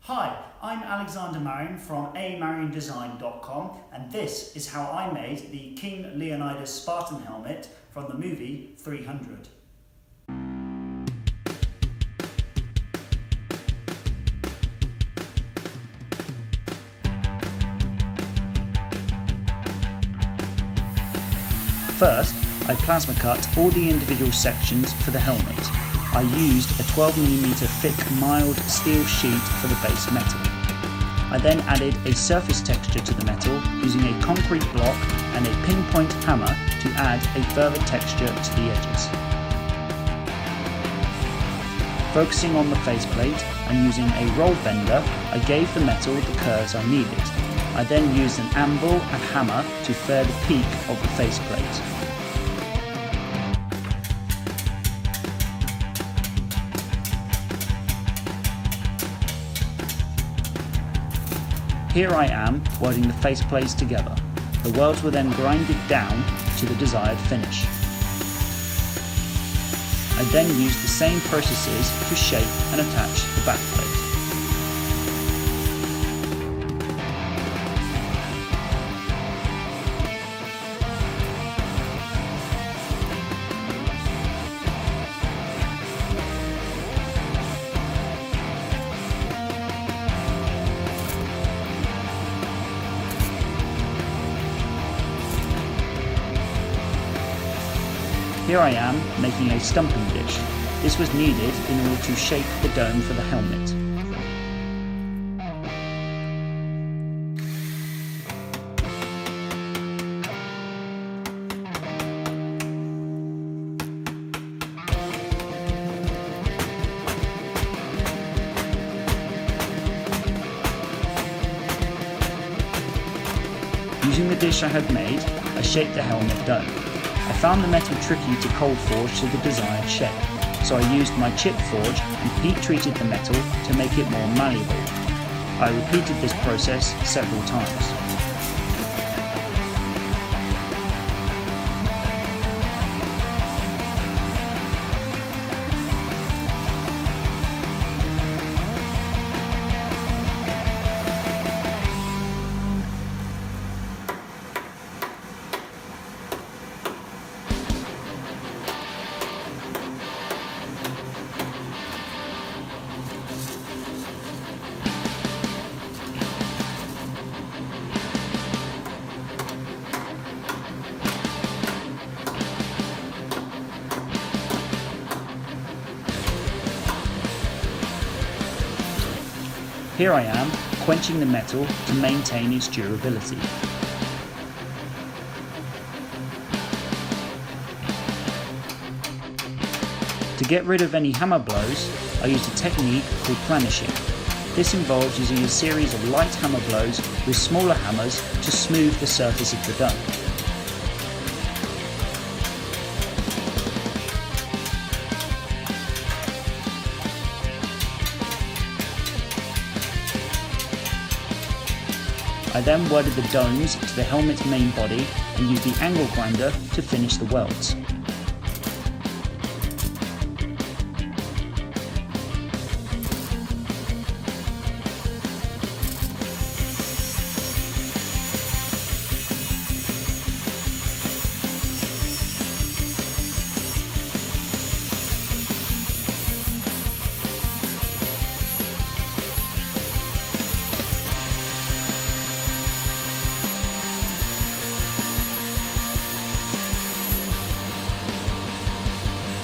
Hi, I'm Alexandamaryan from maryandesign.com, and this is how I made the King Leonidas Spartan helmet from the movie 300. First, I plasma cut all the individual sections for the helmet. I used a 12mm thick mild steel sheet for the base metal. I then added a surface texture to the metal using a concrete block and a pinpoint hammer to add a further texture to the edges. Focusing on the faceplate and using a roll bender, I gave the metal the curves I needed. I then used an anvil and hammer to fare the peak of the faceplate. Here I am welding the faceplates together. The welds were then grinded down to the desired finish. I then used the same processes to shape and attach the backplate. Here I am making a stumping dish. This was needed in order to shape the dome for the helmet. Using the dish I had made, I shaped the helmet dome. I found the metal tricky to cold forge to the desired shape, so I used my chip forge and heat treated the metal to make it more malleable. I repeated this process several times. Here I am, quenching the metal to maintain its durability. To get rid of any hammer blows, I used a technique called planishing. This involves using a series of light hammer blows with smaller hammers to smooth the surface of the dome. I then welded the domes to the helmet's main body and used the angle grinder to finish the welds.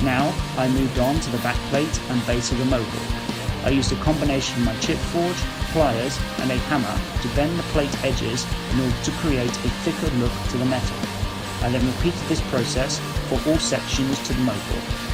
Now, I moved on to the backplate and base of the mohawk. I used a combination of my chip forge, pliers and a hammer to bend the plate edges in order to create a thicker look to the metal. I then repeated this process for all sections to the mohawk.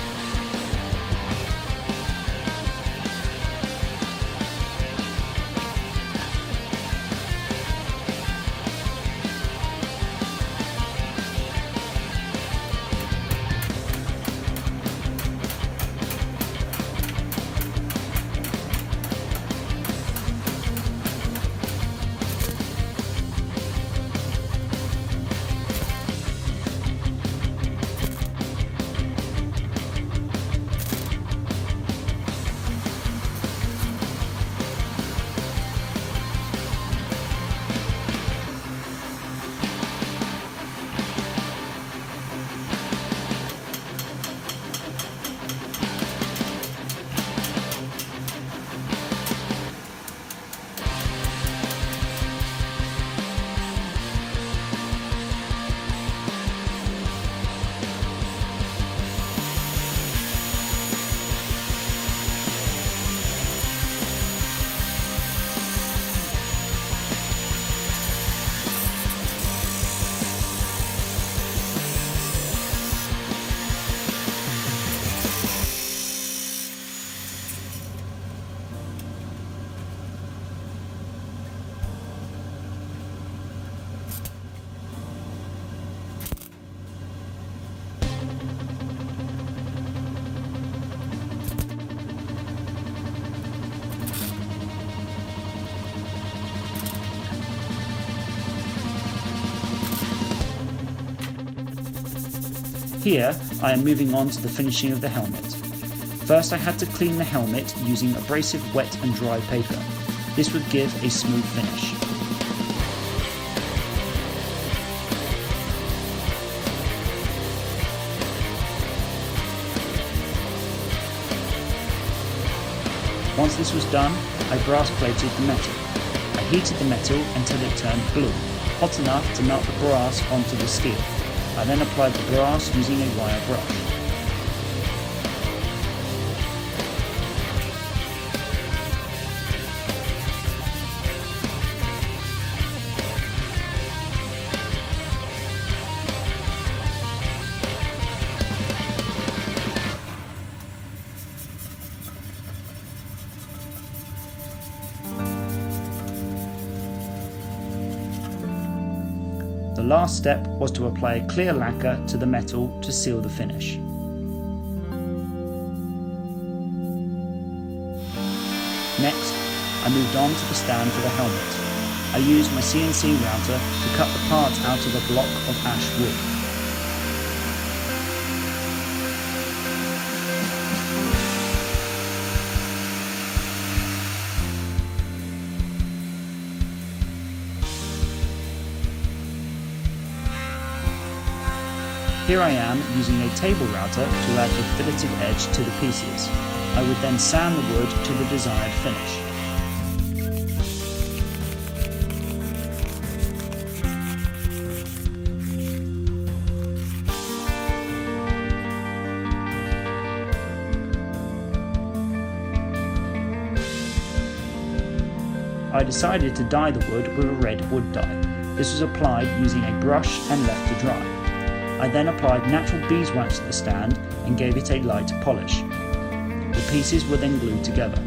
Here, I am moving on to the finishing of the helmet. First, I had to clean the helmet using abrasive wet and dry paper. This would give a smooth finish. Once this was done, I brass plated the metal. I heated the metal until it turned blue, hot enough to melt the brass onto the steel. I then applied the brass using a wire brush. The last step was to apply a clear lacquer to the metal to seal the finish. Next, I moved on to the stand for the helmet. I used my CNC router to cut the parts out of a block of ash wood. Here I am using a table router to add a filleted edge to the pieces. I would then sand the wood to the desired finish. I decided to dye the wood with a red wood dye. This was applied using a brush and left to dry. I then applied natural beeswax to the stand and gave it a light polish. The pieces were then glued together.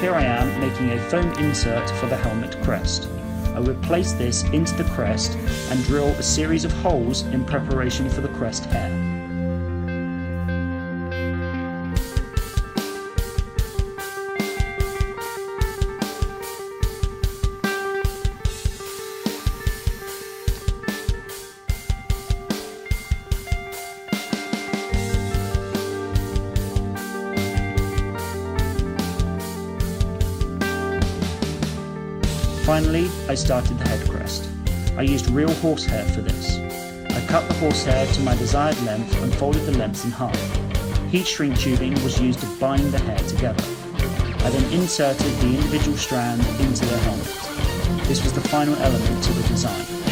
Here I am making a foam insert for the helmet crest. I would place this into the crest and drill a series of holes in preparation for the crest hair. Finally, I started the head crest. I used real horsehair for this. I cut the horsehair to my desired length and folded the lengths in half. Heat shrink tubing was used to bind the hair together. I then inserted the individual strand into the helmet. This was the final element to the design.